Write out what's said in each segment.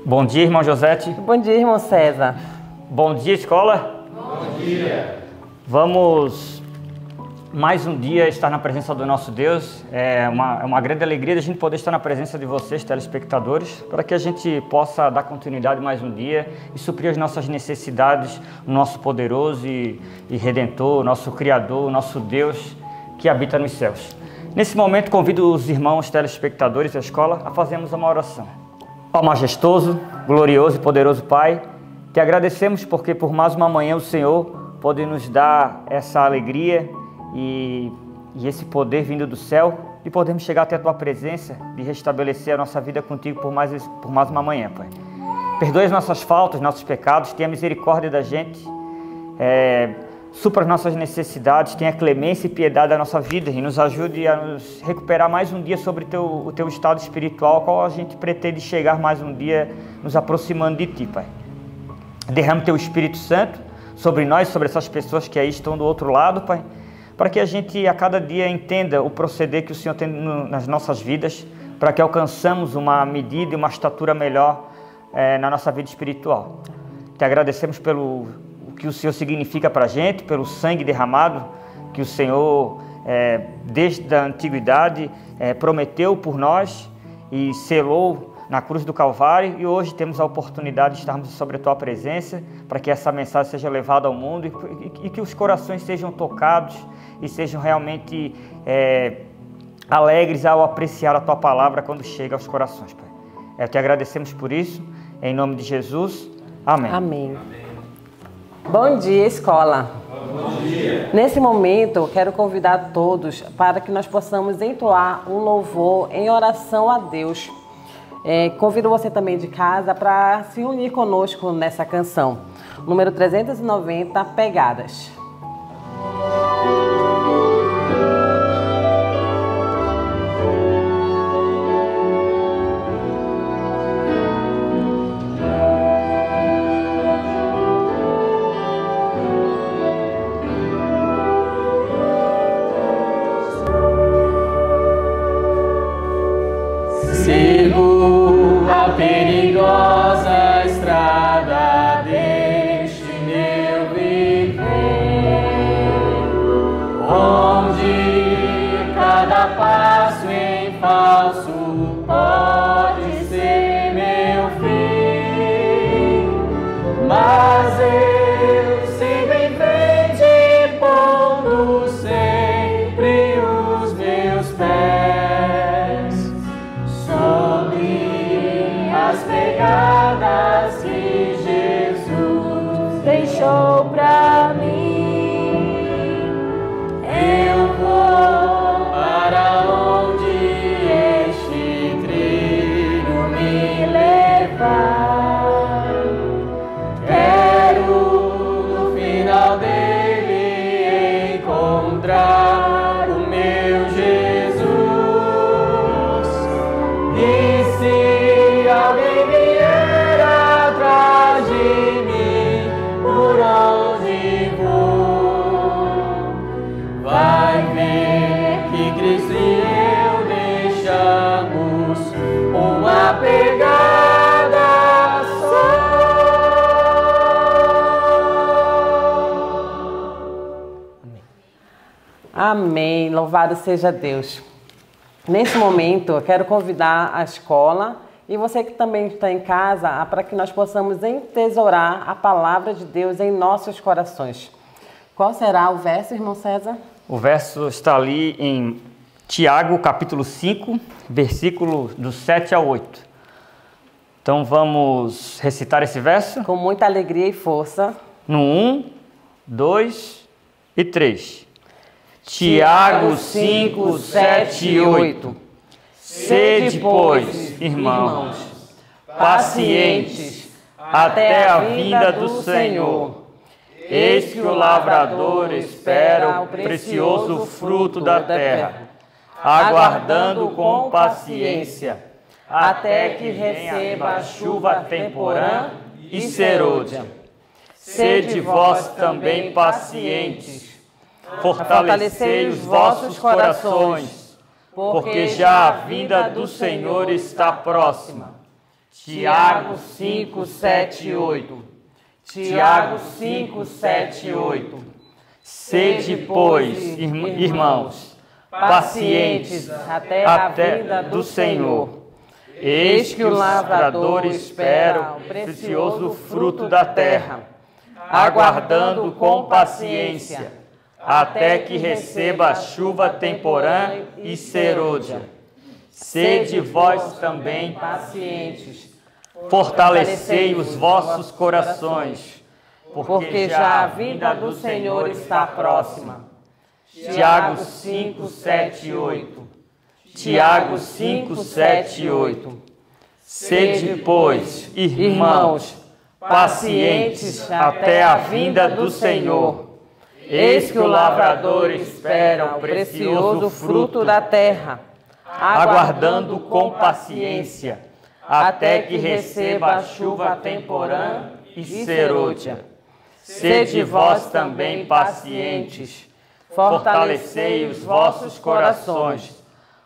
Bom dia, irmão Josete. Bom dia, irmão César. Bom dia, escola. Bom dia. Vamos mais um dia estar na presença do nosso Deus. É uma grande alegria a gente poder estar na presença de vocês, telespectadores, para que a gente possa dar continuidade mais um dia e suprir as nossas necessidades, o nosso poderoso e redentor, nosso Criador, nosso Deus que habita nos céus. Nesse momento, convido os irmãos telespectadores da escola a fazermos uma oração. Ó majestoso, glorioso e poderoso Pai, te agradecemos porque por mais uma manhã o Senhor pode nos dar essa alegria e esse poder vindo do céu de podermos chegar até a Tua presença, de restabelecer a nossa vida contigo por mais uma manhã, Pai. Perdoe as nossas faltas, nossos pecados, tenha misericórdia da gente, supra as nossas necessidades, tenha clemência e piedade da nossa vida e nos ajude a nos recuperar mais um dia sobre o Teu estado espiritual, ao qual a gente pretende chegar mais um dia nos aproximando de Ti, Pai. Derrame Teu Espírito Santo sobre nós, sobre essas pessoas que aí estão do outro lado, Pai, para que a gente a cada dia entenda o proceder que o Senhor tem nas nossas vidas, para que alcançamos uma medida e uma estatura melhor na nossa vida espiritual. Te agradecemos pelo que o Senhor significa para a gente, pelo sangue derramado que o Senhor, desde a antiguidade, prometeu por nós e selou na cruz do Calvário, e hoje temos a oportunidade de estarmos sobre a Tua presença, para que essa mensagem seja levada ao mundo e que os corações sejam tocados e sejam realmente alegres ao apreciar a Tua palavra quando chega aos corações, Pai. Te agradecemos por isso, em nome de Jesus. Amém. Amém. Bom dia, escola. Bom dia. Nesse momento, quero convidar todos para que nós possamos entoar um louvor em oração a Deus. Convido você também de casa para se unir conosco nessa canção. Número 390, Pegadas. Sigo a perigosa estrada deste meu viver, onde cada passo em falso pode ser meu fim, mas eu sigo em frente, pondo sempre os meus pés sobre as pegadas que Jesus deixou pra mim. Eu vou para onde este trilho me levar. Quero no final dele encontrar o meu Jesus. E se alguém vier atrás de mim, por onde vou, vai ver que Cristo e eu deixamos uma pegada só. Amém. Louvado seja Deus. Nesse momento, eu quero convidar a escola e você que também está em casa para que nós possamos entesourar a palavra de Deus em nossos corações. Qual será o verso, irmão César? O verso está ali em Tiago, capítulo 5, versículo do 7 ao 8. Então vamos recitar esse verso? Com muita alegria e força. No 1, 2 e 3. Tiago 5, 7 e 8. Sede, pois, irmãos, pacientes até a vinda do Senhor. Eis que o lavrador espera o precioso fruto da terra, aguardando com paciência, até que receba a chuva temporã e serôdia. Sede vós também pacientes, fortalecei os vossos corações, porque já a vinda do Senhor está próxima. Tiago 5, 7 e 8. Tiago 5, 7 e 8. Sede, pois, irmãos, pacientes até a vinda do Senhor. Eis que o lavrador espera o precioso fruto da terra, aguardando com paciência, até que receba a chuva temporã e serôdia. Sede vós também pacientes, fortalecei os vossos corações, porque já a vinda do Senhor está próxima. Tiago 5, 7 e 8. Tiago 5, 7 e 8. Sede, pois, irmãos, pacientes até a vinda do Senhor. Eis que o lavrador espera o precioso fruto da terra, aguardando com paciência, até que receba a chuva temporã e serôdia. Sede vós também pacientes, fortalecei os vossos corações,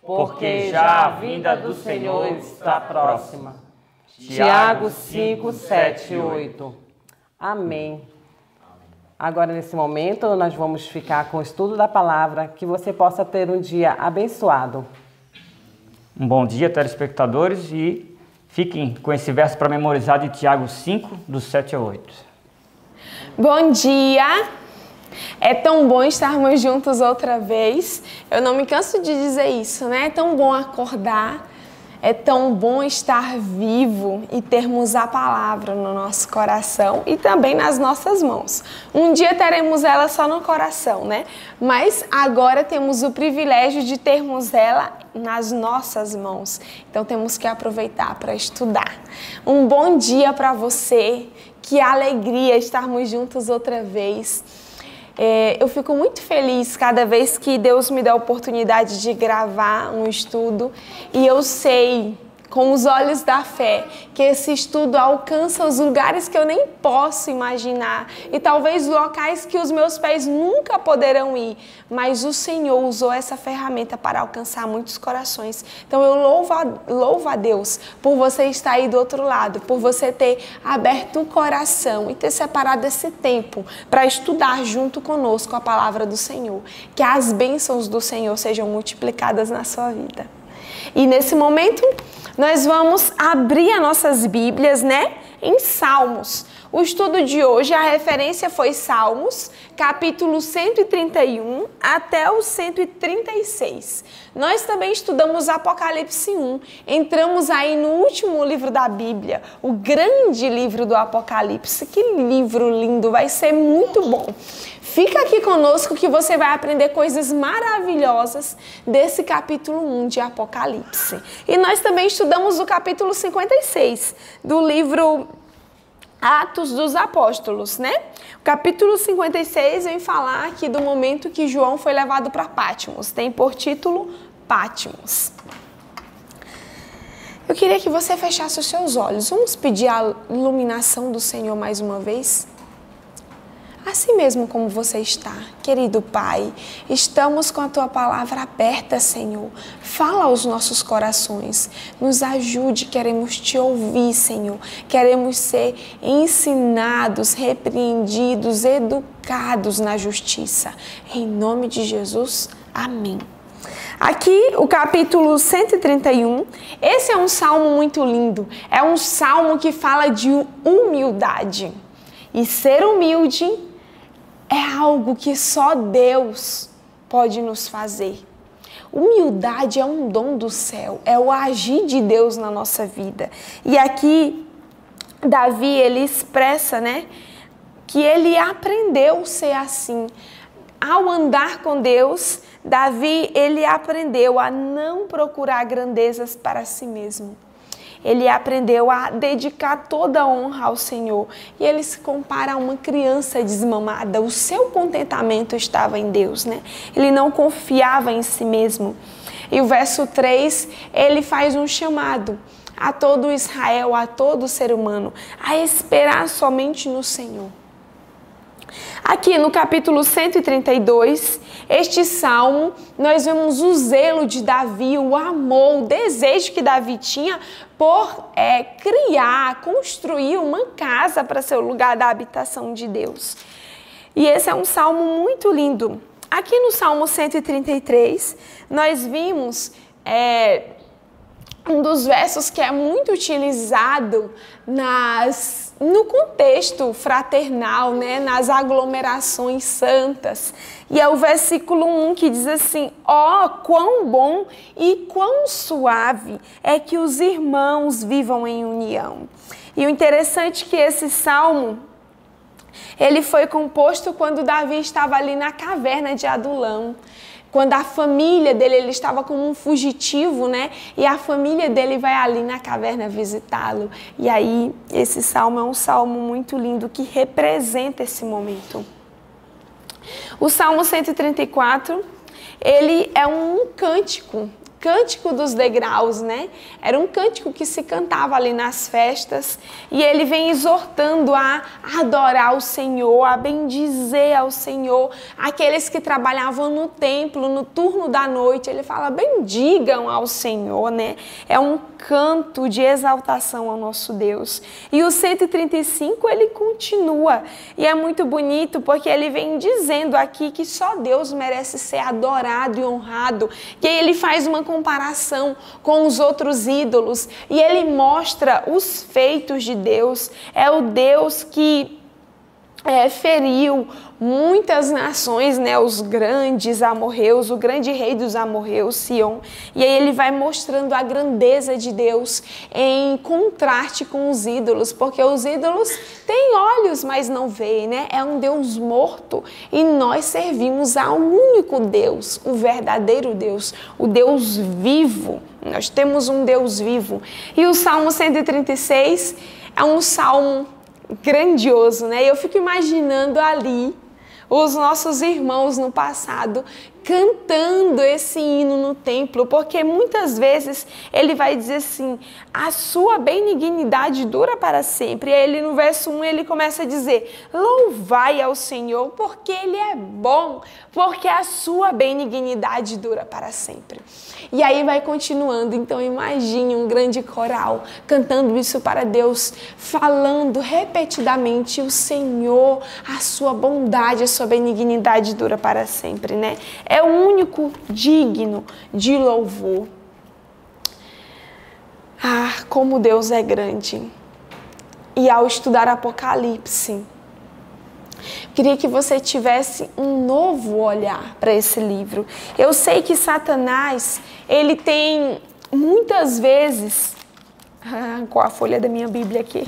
porque já a vinda do Senhor está próxima. Tiago 5, 7 e 8. Amém. Agora, nesse momento, nós vamos ficar com o estudo da palavra, que você possa ter um dia abençoado. Um bom dia, telespectadores, e fiquem com esse verso para memorizar de Tiago 5, do 7 ao 8. Bom dia! É tão bom estarmos juntos outra vez. Eu não me canso de dizer isso, né? É tão bom acordar, é tão bom estar vivo e termos a palavra no nosso coração e também nas nossas mãos. Um dia teremos ela só no coração, né? Mas agora temos o privilégio de termos ela nas nossas mãos. Então temos que aproveitar para estudar. Um bom dia para você. Que alegria estarmos juntos outra vez. Eu fico muito feliz cada vez que Deus me dá a oportunidade de gravar um estudo e eu sei, com os olhos da fé, que esse estudo alcança os lugares que eu nem posso imaginar e talvez locais que os meus pés nunca poderão ir, mas o Senhor usou essa ferramenta para alcançar muitos corações. Então eu louvo a Deus por você estar aí do outro lado, por você ter aberto o coração e ter separado esse tempo para estudar junto conosco a palavra do Senhor. Que as bênçãos do Senhor sejam multiplicadas na sua vida. E nesse momento, nós vamos abrir as nossas Bíblias, né, em Salmos. O estudo de hoje, a referência foi Salmos, capítulo 131 até o 136. Nós também estudamos Apocalipse 1. Entramos aí no último livro da Bíblia, o grande livro do Apocalipse. Que livro lindo, vai ser muito bom. Fica aqui conosco que você vai aprender coisas maravilhosas desse capítulo 1 de Apocalipse. E nós também estudamos o capítulo 56 do livro Atos dos Apóstolos, né? O capítulo 56 vem falar aqui do momento que João foi levado para Patmos. Tem por título Patmos. Eu queria que você fechasse os seus olhos. Vamos pedir a iluminação do Senhor mais uma vez? Assim mesmo como você está, querido Pai, estamos com a Tua palavra aberta, Senhor. Fala aos nossos corações, nos ajude, queremos Te ouvir, Senhor. Queremos ser ensinados, repreendidos, educados na justiça. Em nome de Jesus, amém. Aqui, o capítulo 131, esse é um salmo muito lindo. É um salmo que fala de humildade. E ser humilde é algo que só Deus pode nos fazer. Humildade é um dom do céu, é o agir de Deus na nossa vida. E aqui, Davi, ele expressa, né, que ele aprendeu a ser assim. Ao andar com Deus, Davi, ele aprendeu a não procurar grandezas para si mesmo. Ele aprendeu a dedicar toda a honra ao Senhor. E ele se compara a uma criança desmamada. O seu contentamento estava em Deus, né? Ele não confiava em si mesmo. E o verso 3, ele faz um chamado a todo Israel, a todo ser humano, a esperar somente no Senhor. Aqui no capítulo 132, este salmo, nós vemos o zelo de Davi, o amor, o desejo que Davi tinha por criar, construir uma casa para ser o lugar da habitação de Deus. E esse é um salmo muito lindo. Aqui no Salmo 133, nós vimos um dos versos que é muito utilizado no contexto fraternal, né, nas aglomerações santas. E é o versículo 1 que diz assim: ó, quão bom e quão suave é que os irmãos vivam em união. E o interessante é que esse salmo, ele foi composto quando Davi estava ali na caverna de Adulão. Quando a família dele, ele estava como um fugitivo, né? E a família dele vai ali na caverna visitá-lo. E aí, esse salmo é um salmo muito lindo que representa esse momento. O Salmo 134, ele é um cântico dos degraus, né? Era um cântico que se cantava ali nas festas e ele vem exortando a adorar o Senhor, a bendizer ao Senhor. Aqueles que trabalhavam no templo, no turno da noite, ele fala: bendigam ao Senhor, né? É um canto de exaltação ao nosso Deus. E o 135, ele continua. E é muito bonito porque ele vem dizendo aqui que só Deus merece ser adorado e honrado. E aí ele faz uma comparação com os outros ídolos e ele mostra os feitos de Deus. É o Deus que feriu muitas nações, né, os grandes amorreus, o grande rei dos amorreus, Sion. E aí ele vai mostrando a grandeza de Deus em contraste com os ídolos, porque os ídolos têm olhos, mas não veem, né? É um Deus morto e nós servimos ao único Deus, o verdadeiro Deus, o Deus vivo. Nós temos um Deus vivo. E o Salmo 136 é um salmo grandioso, né? Eu fico imaginando ali os nossos irmãos no passado cantando esse hino no templo, porque muitas vezes ele vai dizer assim: a sua benignidade dura para sempre. E aí ele no verso 1 ele começa a dizer: louvai ao Senhor, porque Ele é bom, porque a sua benignidade dura para sempre. E aí vai continuando. Então imagine um grande coral cantando isso para Deus, falando repetidamente: o Senhor, a sua bondade, a sua benignidade dura para sempre, né? É o único digno de louvor. Ah, como Deus é grande. E ao estudar Apocalipse, queria que você tivesse um novo olhar para esse livro. Eu sei que Satanás, ele tem muitas vezes... Qual a folha da minha Bíblia aqui?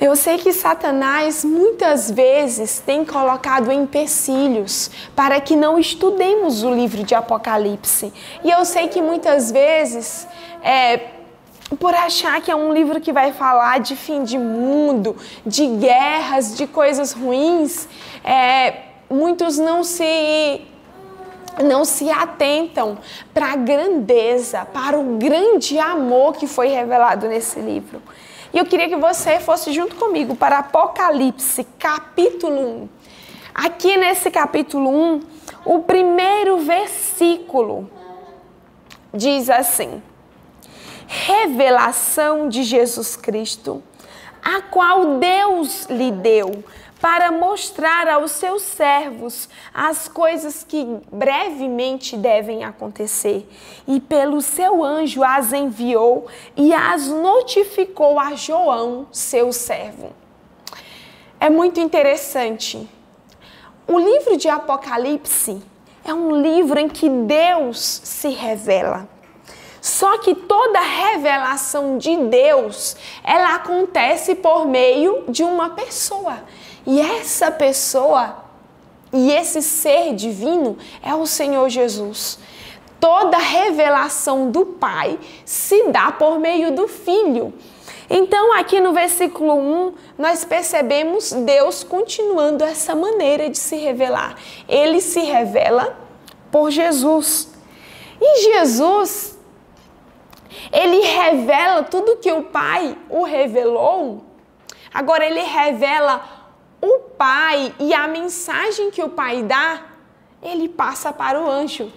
Eu sei que Satanás muitas vezes tem colocado empecilhos para que não estudemos o livro de Apocalipse. E eu sei que muitas vezes, por achar que é um livro que vai falar de fim de mundo, de guerras, de coisas ruins, muitos não se atentam para a grandeza, para o grande amor que foi revelado nesse livro. E eu queria que você fosse junto comigo para Apocalipse, capítulo 1. Aqui nesse capítulo 1, o primeiro versículo diz assim: revelação de Jesus Cristo, a qual Deus lhe deu para mostrar aos seus servos as coisas que brevemente devem acontecer. E pelo seu anjo as enviou e as notificou a João, seu servo. É muito interessante. O livro de Apocalipse é um livro em que Deus se revela. Só que toda revelação de Deus, ela acontece por meio de uma pessoa. E essa pessoa e esse ser divino é o Senhor Jesus. Toda revelação do Pai se dá por meio do Filho. Então, aqui no versículo 1, nós percebemos Deus continuando essa maneira de se revelar. Ele se revela por Jesus. E Jesus, ele revela tudo que o Pai o revelou. Agora, ele revela o pai e a mensagem que o pai dá, ele passa para o anjo.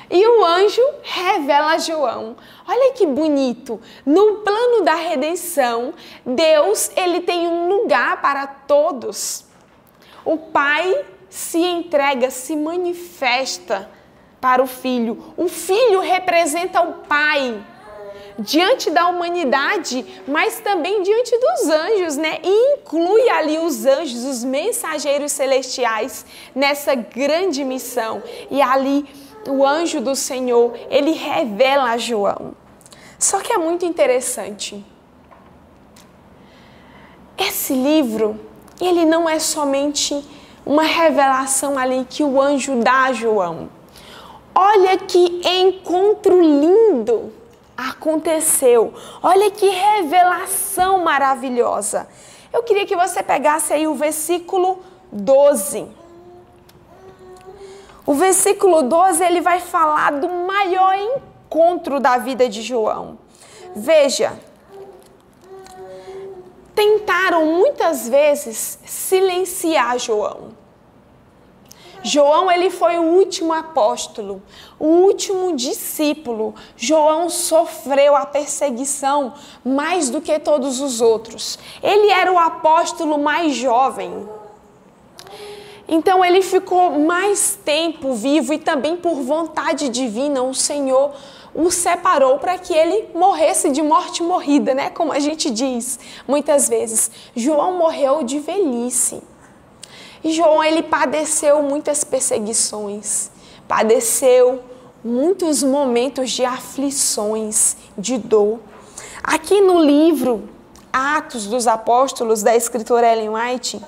E o anjo revela a João. Olha que bonito. No plano da redenção, Deus, ele tem um lugar para todos. O pai se entrega, se manifesta para o filho. O filho representa o pai diante da humanidade, mas também diante dos anjos, né? E inclui ali os anjos, os mensageiros celestiais nessa grande missão. E ali o anjo do Senhor, ele revela a João. Só que é muito interessante. Esse livro, ele não é somente uma revelação ali que o anjo dá a João. Olha que encontro lindo aconteceu. Olha que revelação maravilhosa. Eu queria que você pegasse aí o versículo 12. O versículo 12, ele vai falar do maior encontro da vida de João. Veja, tentaram muitas vezes silenciar João. João, ele foi o último apóstolo, o último discípulo. João sofreu a perseguição mais do que todos os outros. Ele era o apóstolo mais jovem. Então ele ficou mais tempo vivo e também por vontade divina o Senhor o separou para que ele morresse de morte morrida, né? Como a gente diz muitas vezes. João morreu de velhice. E João, ele padeceu muitas perseguições, padeceu muitos momentos de aflições, de dor. Aqui no livro Atos dos Apóstolos, da escritora Ellen White,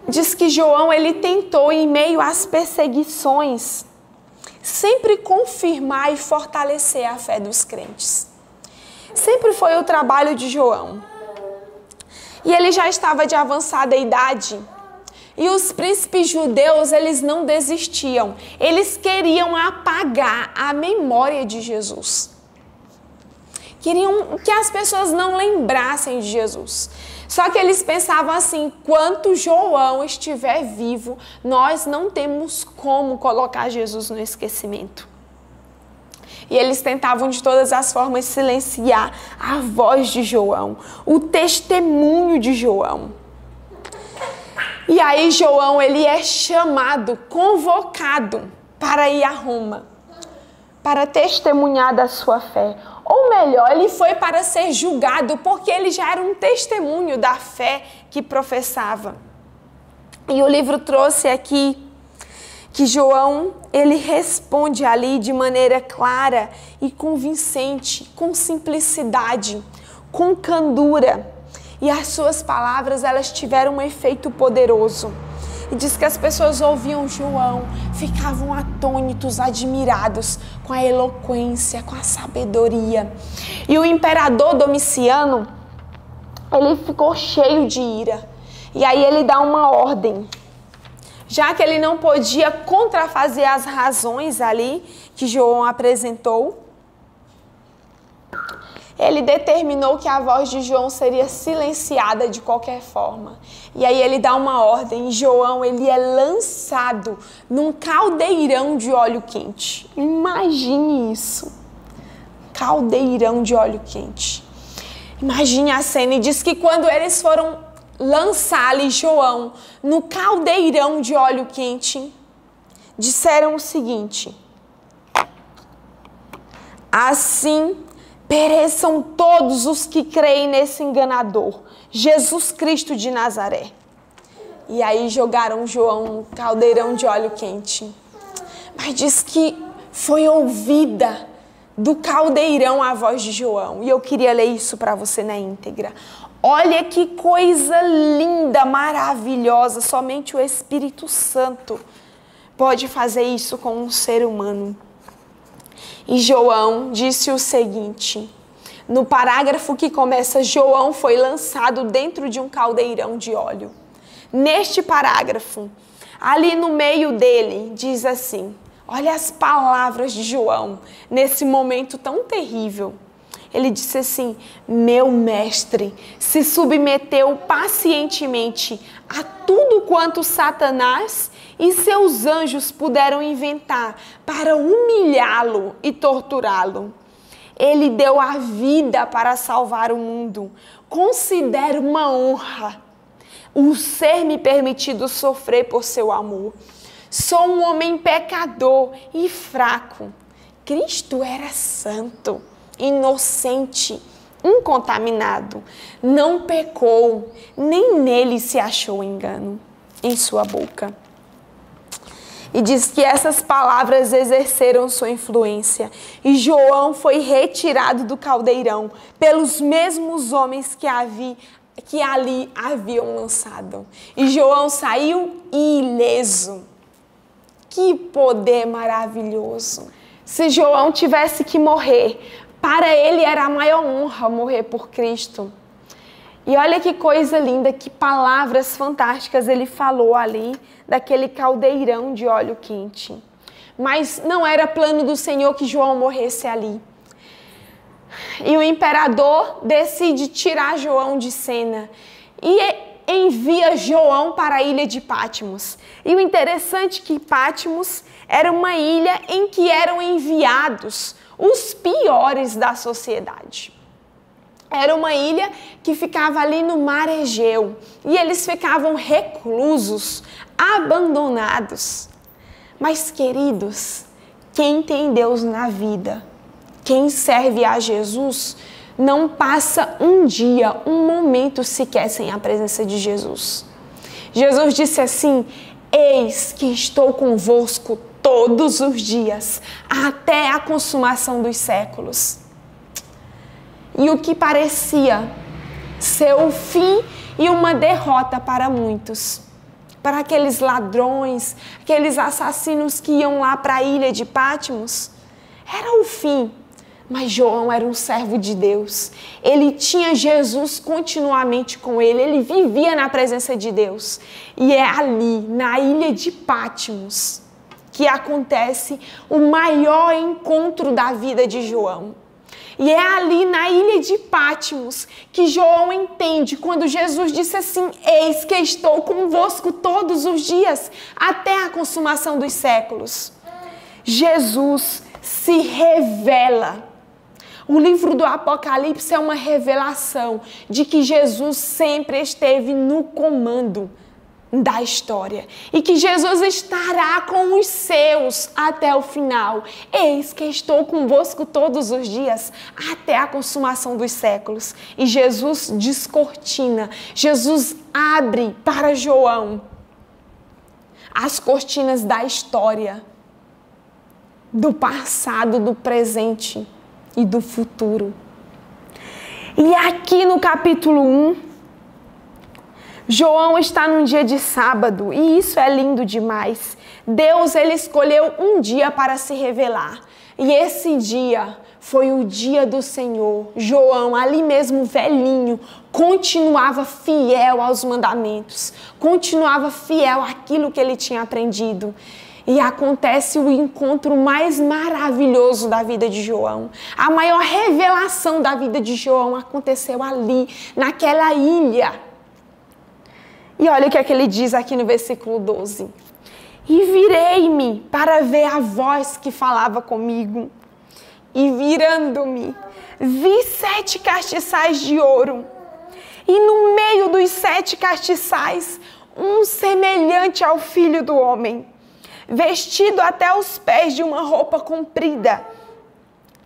diz que João, ele tentou, em meio às perseguições, sempre confirmar e fortalecer a fé dos crentes. Sempre foi o trabalho de João. E ele já estava de avançada idade. E os príncipes judeus, eles não desistiam. Eles queriam apagar a memória de Jesus. Queriam que as pessoas não lembrassem de Jesus. Só que eles pensavam assim, enquanto João estiver vivo, nós não temos como colocar Jesus no esquecimento. E eles tentavam de todas as formas silenciar a voz de João, o testemunho de João. E aí João, ele é chamado, convocado para ir a Roma, para testemunhar da sua fé. Ou melhor, ele foi para ser julgado, porque ele já era um testemunho da fé que professava. E o livro trouxe aqui que João, ele responde ali de maneira clara e convincente, com simplicidade, com candura. E as suas palavras, elas tiveram um efeito poderoso. E diz que as pessoas ouviam João, ficavam atônitos, admirados com a eloquência, com a sabedoria. E o imperador Domiciano, ele ficou cheio de ira. E aí ele dá uma ordem. Já que ele não podia contrafazer as razões ali que João apresentou, ele determinou que a voz de João seria silenciada de qualquer forma. E aí ele dá uma ordem, e João, ele é lançado num caldeirão de óleo quente. Imagine isso, caldeirão de óleo quente. Imagine a cena, e diz que quando eles foram lançar ali João no caldeirão de óleo quente, disseram o seguinte: assim pereçam todos os que creem nesse enganador, Jesus Cristo de Nazaré. E aí jogaram João no caldeirão de óleo quente. Mas diz que foi ouvida do caldeirão a voz de João. E eu queria ler isso para você na íntegra. Olha que coisa linda, maravilhosa. Somente o Espírito Santo pode fazer isso com um ser humano. E João disse o seguinte, no parágrafo que começa, João foi lançado dentro de um caldeirão de óleo. Neste parágrafo, ali no meio dele, diz assim, olha as palavras de João nesse momento tão terrível. Ele disse assim: meu mestre se submeteu pacientemente a tudo quanto Satanás e seus anjos puderam inventar para humilhá-lo e torturá-lo. Ele deu a vida para salvar o mundo. Considero uma honra o ser me permitido sofrer por seu amor. Sou um homem pecador e fraco. Cristo era santo, inocente, incontaminado. Não pecou, nem nele se achou engano em sua boca. E diz que essas palavras exerceram sua influência. E João foi retirado do caldeirão pelos mesmos homens que ali haviam lançado. E João saiu ileso. Que poder maravilhoso! Se João tivesse que morrer, para ele era a maior honra morrer por Cristo. E olha que coisa linda, que palavras fantásticas ele falou ali, daquele caldeirão de óleo quente. Mas não era plano do Senhor que João morresse ali. E o imperador decide tirar João de cena e envia João para a ilha de Patmos. E o interessante é que Patmos era uma ilha em que eram enviados os piores da sociedade. Era uma ilha que ficava ali no mar Egeu e eles ficavam reclusos, abandonados. Mas, queridos, quem tem Deus na vida, quem serve a Jesus, não passa um dia, um momento sequer sem a presença de Jesus. Jesus disse assim: eis que estou convosco todos os dias, até a consumação dos séculos. E o que parecia ser o fim e uma derrota para muitos, para aqueles ladrões, aqueles assassinos que iam lá para a ilha de Patmos, era o fim. Mas João era um servo de Deus. Ele tinha Jesus continuamente com ele. Ele vivia na presença de Deus. E é ali, na ilha de Patmos, que acontece o maior encontro da vida de João. E é ali na ilha de Patmos que João entende quando Jesus disse assim: eis que estou convosco todos os dias, até a consumação dos séculos. Jesus se revela. O livro do Apocalipse é uma revelação de que Jesus sempre esteve no comando da história e que Jesus estará com os seus até o final. Eis que estou convosco todos os dias até a consumação dos séculos. E Jesus descortina, Jesus abre para João as cortinas da história, do passado, do presente e do futuro. E aqui no capítulo 1, João está num dia de sábado e isso é lindo demais. Deus, ele escolheu um dia para se revelar e esse dia foi o dia do Senhor. João, ali mesmo velhinho, continuava fiel aos mandamentos, continuava fiel àquilo que ele tinha aprendido. E acontece o encontro mais maravilhoso da vida de João. A maior revelação da vida de João aconteceu ali, naquela ilha. E olha o que é que ele diz aqui no versículo 12. E virei-me para ver a voz que falava comigo. E virando-me, vi 7 castiçais de ouro. E no meio dos 7 castiçais, um semelhante ao Filho do Homem, vestido até os pés de uma roupa comprida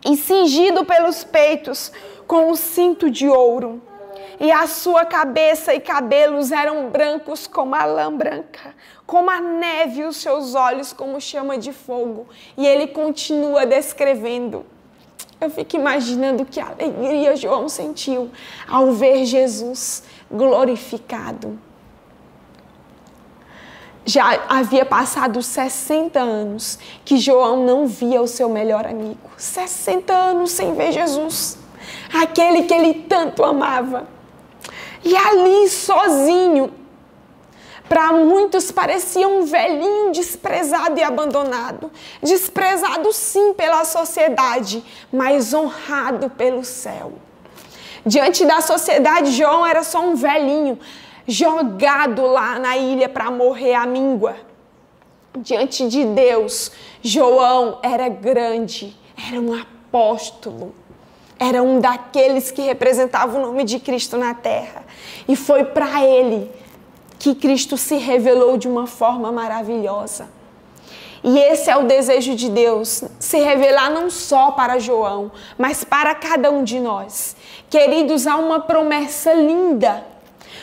e cingido pelos peitos com um cinto de ouro. E a sua cabeça e cabelos eram brancos como a lã branca, como a neve, e os seus olhos como chama de fogo. E ele continua descrevendo. Eu fico imaginando que alegria João sentiu ao ver Jesus glorificado. Já havia passado 60 anos que João não via o seu melhor amigo. 60 anos sem ver Jesus, aquele que ele tanto amava. E ali sozinho, para muitos parecia um velhinho desprezado e abandonado. Desprezado sim pela sociedade, mas honrado pelo céu. Diante da sociedade, João era só um velhinho, jogado lá na ilha para morrer à míngua. Diante de Deus, João era grande, era um apóstolo, era um daqueles que representavam o nome de Cristo na terra. E foi para ele que Cristo se revelou de uma forma maravilhosa. E esse é o desejo de Deus, se revelar não só para João, mas para cada um de nós. Queridos, há uma promessa linda.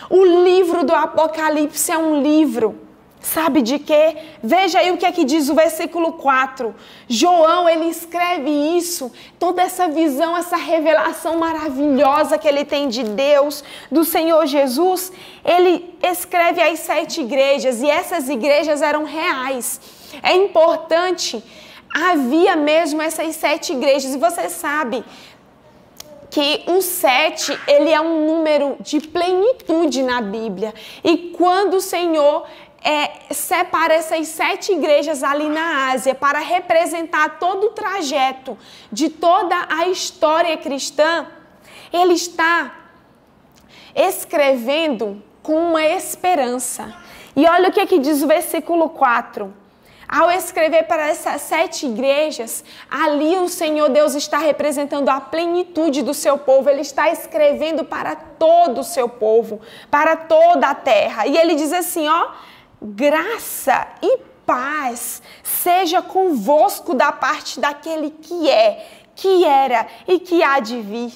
O livro do Apocalipse é um livro, sabe de quê? Veja aí o que é que diz o versículo 4. João, ele escreve isso, toda essa visão, essa revelação maravilhosa que ele tem de Deus, do Senhor Jesus. Ele escreve as 7 igrejas, e essas igrejas eram reais. É importante, havia mesmo essas 7 igrejas, e você sabe que o 7, ele é um número de plenitude na Bíblia. E quando o Senhor separa essas 7 igrejas ali na Ásia para representar todo o trajeto de toda a história cristã, ele está escrevendo com uma esperança. E olha o que diz o versículo 4. Ao escrever para essas 7 igrejas, ali o Senhor Deus está representando a plenitude do seu povo. Ele está escrevendo para todo o seu povo, para toda a terra. E ele diz assim, ó, graça e paz seja convosco da parte daquele que é, que era e que há de vir.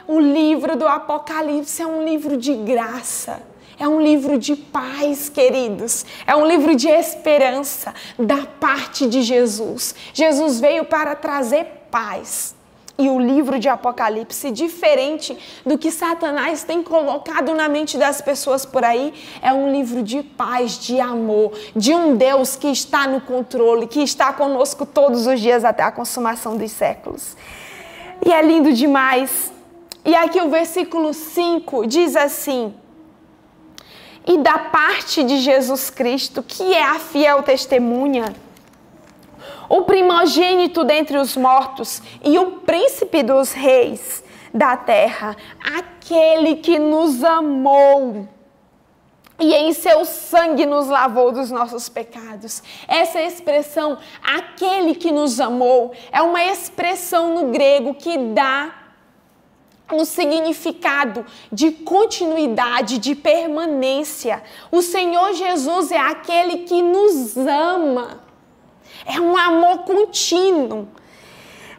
O livro do Apocalipse é um livro de graça. É um livro de paz, queridos. É um livro de esperança da parte de Jesus. Jesus veio para trazer paz. E o livro de Apocalipse, diferente do que Satanás tem colocado na mente das pessoas por aí, é um livro de paz, de amor, de um Deus que está no controle, que está conosco todos os dias até a consumação dos séculos. E é lindo demais. E aqui o versículo 5 diz assim: e da parte de Jesus Cristo, que é a fiel testemunha, o primogênito dentre os mortos e o príncipe dos reis da terra, aquele que nos amou e em seu sangue nos lavou dos nossos pecados. Essa expressão, aquele que nos amou, é uma expressão no grego que dá um significado de continuidade, de permanência. O Senhor Jesus é aquele que nos ama. É um amor contínuo.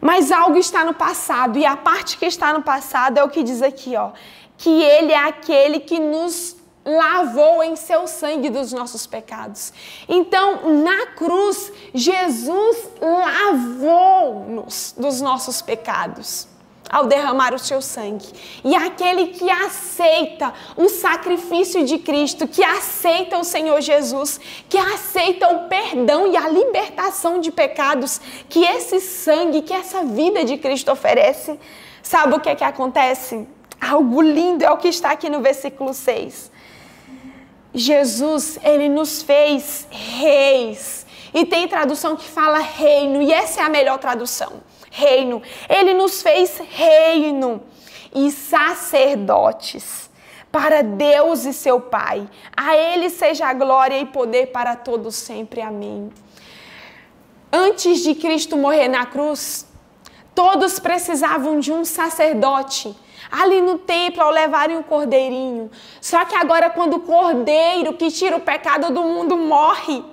Mas algo está no passado, e a parte que está no passado é o que diz aqui, ó, que Ele é aquele que nos lavou em seu sangue dos nossos pecados. Então, na cruz, Jesus lavou-nos dos nossos pecados ao derramar o seu sangue. E aquele que aceita o sacrifício de Cristo, que aceita o Senhor Jesus, que aceita o perdão e a libertação de pecados que esse sangue, que essa vida de Cristo oferece, sabe o que é que acontece? Algo lindo é o que está aqui no versículo 6. Jesus, ele nos fez reis. E tem tradução que fala reino, e essa é a melhor tradução. Reino. Ele nos fez reino e sacerdotes para Deus e seu Pai. A Ele seja a glória e poder para todos sempre. Amém. Antes de Cristo morrer na cruz, todos precisavam de um sacerdote ali no templo ao levarem o cordeirinho. Só que agora, quando o cordeiro que tira o pecado do mundo morre,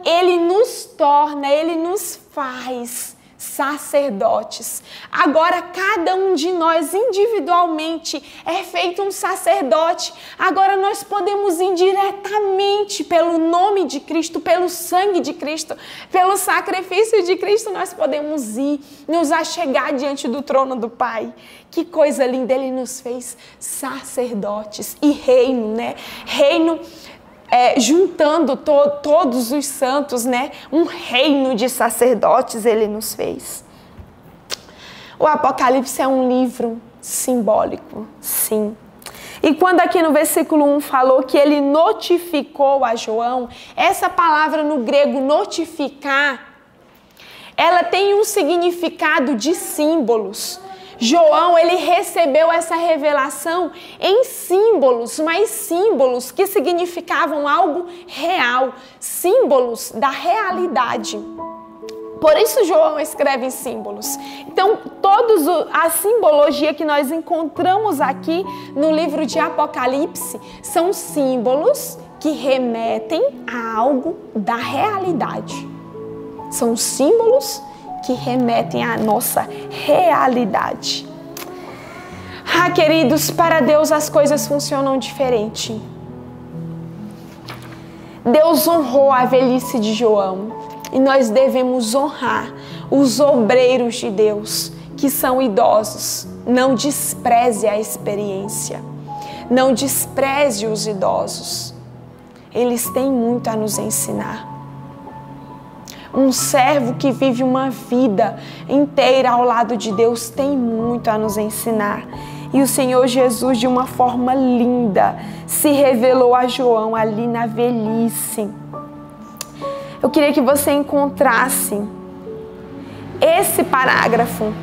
ele nos torna, ele nos faz sacerdotes. Agora cada um de nós individualmente é feito um sacerdote. Agora nós podemos ir diretamente pelo nome de Cristo, pelo sangue de Cristo, pelo sacrifício de Cristo, nós podemos ir, nos achegar diante do trono do Pai. Que coisa linda, Ele nos fez sacerdotes e reino, né? Reino juntando todos os santos, né? Um reino de sacerdotes Ele nos fez. O Apocalipse é um livro simbólico, sim. E quando aqui no versículo 1 falou que ele notificou a João, essa palavra no grego notificar, ela tem um significado de símbolos. João, ele recebeu essa revelação em símbolos, mas símbolos que significavam algo real, símbolos da realidade. Por isso João escreve em símbolos. Então, a simbologia que nós encontramos aqui no livro de Apocalipse são símbolos que remetem a algo da realidade. São símbolos que remetem à nossa realidade. Queridos, para Deus as coisas funcionam diferente. Deus honrou a velhice de João. E nós devemos honrar os obreiros de Deus, que são idosos. Não despreze a experiência. Não despreze os idosos. Eles têm muito a nos ensinar. Um servo que vive uma vida inteira ao lado de Deus tem muito a nos ensinar. E o Senhor Jesus, de uma forma linda, se revelou a João ali na velhice. Eu queria que você encontrasse esse parágrafo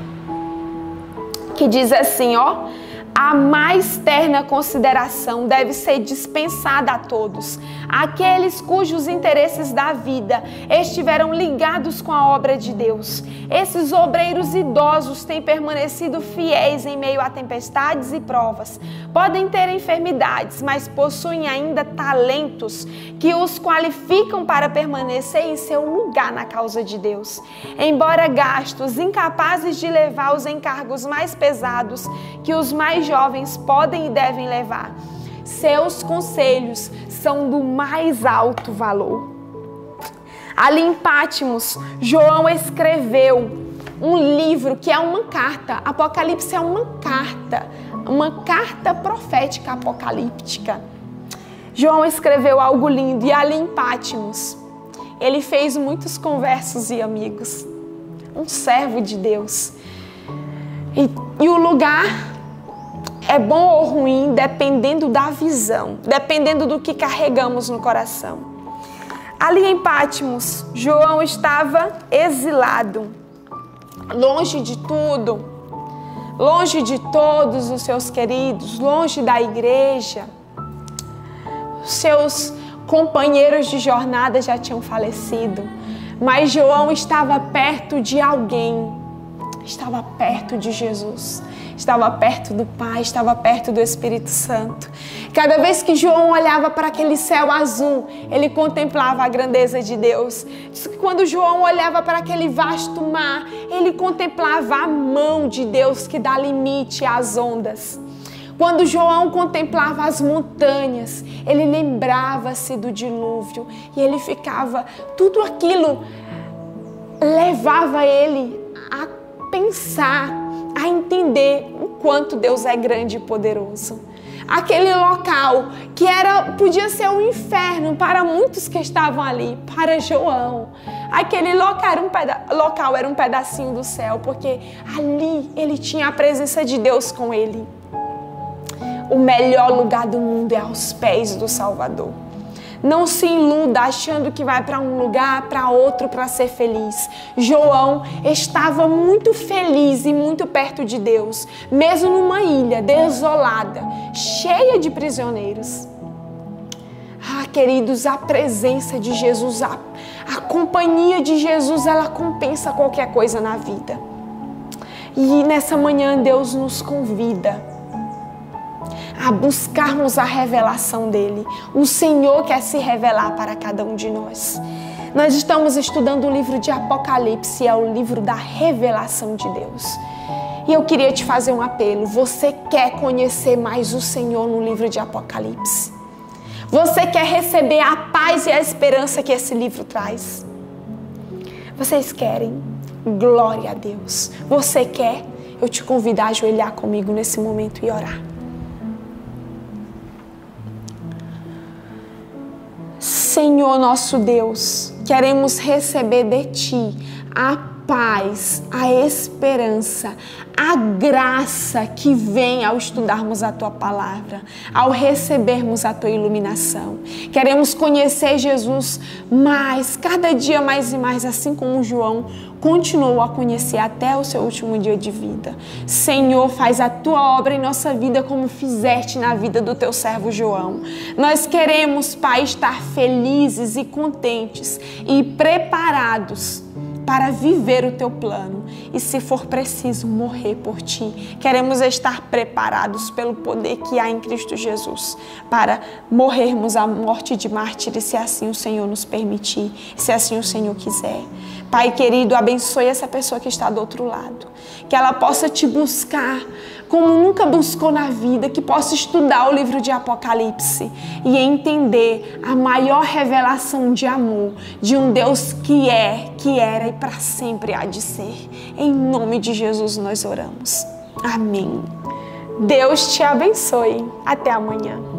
que diz assim, ó: a mais terna consideração deve ser dispensada a todos, aqueles cujos interesses da vida estiveram ligados com a obra de Deus. Esses obreiros idosos têm permanecido fiéis em meio a tempestades e provas. Podem ter enfermidades, mas possuem ainda talentos que os qualificam para permanecer em seu lugar na causa de Deus. Embora gastos, incapazes de levar os encargos mais pesados que os mais jovens podem e devem levar, seus conselhos são do mais alto valor. Ali em Patmos, João escreveu um livro que é uma carta. Apocalipse é uma carta profética apocalíptica. João escreveu algo lindo e ali em Patmos, ele fez muitos conversos e amigos. Um servo de Deus. E o lugar é bom ou ruim dependendo da visão, dependendo do que carregamos no coração. Ali em Patmos, João estava exilado, longe de tudo, longe de todos os seus queridos, longe da igreja. Os seus companheiros de jornada já tinham falecido, mas João estava perto de alguém, estava perto de Jesus. Estava perto do Pai, estava perto do Espírito Santo. Cada vez que João olhava para aquele céu azul, ele contemplava a grandeza de Deus. Diz que quando João olhava para aquele vasto mar, ele contemplava a mão de Deus que dá limite às ondas. Quando João contemplava as montanhas, ele lembrava-se do dilúvio e ele ficava, tudo aquilo levava ele a pensar, a entender o quanto Deus é grande e poderoso. Aquele local que podia ser um inferno para muitos que estavam ali, para João. Aquele local era um pedacinho do céu, porque ali ele tinha a presença de Deus com ele. O melhor lugar do mundo é aos pés do Salvador. Não se iluda achando que vai para um lugar, para outro, para ser feliz. João estava muito feliz e muito perto de Deus, mesmo numa ilha desolada, cheia de prisioneiros. Queridos, a presença de Jesus, a companhia de Jesus, ela compensa qualquer coisa na vida. E nessa manhã Deus nos convida a buscarmos a revelação dele. O Senhor quer se revelar para cada um de nós. Nós estamos estudando o livro de Apocalipse, é o livro da revelação de Deus. E eu queria te fazer um apelo. Você quer conhecer mais o Senhor no livro de Apocalipse? Você quer receber a paz e a esperança que esse livro traz? Vocês querem? Glória a Deus. Você quer? Eu te convido a ajoelhar comigo nesse momento e orar. Senhor nosso Deus, queremos receber de Ti a paz, a esperança, a graça que vem ao estudarmos a Tua palavra, ao recebermos a Tua iluminação. Queremos conhecer Jesus mais, cada dia mais e mais, assim como João continuou a conhecer até o seu último dia de vida. Senhor, faz a Tua obra em nossa vida como fizeste na vida do Teu servo João. Nós queremos, Pai, estar felizes e contentes e preparados para viver o Teu plano e, se for preciso, morrer por Ti. Queremos estar preparados pelo poder que há em Cristo Jesus para morrermos a morte de mártires, se assim o Senhor nos permitir, se assim o Senhor quiser. Pai querido, abençoe essa pessoa que está do outro lado, que ela possa Te buscar como nunca buscou na vida, que possa estudar o livro de Apocalipse e entender a maior revelação de amor de um Deus que é, que era e para sempre há de ser. Em nome de Jesus nós oramos. Amém. Deus te abençoe. Até amanhã.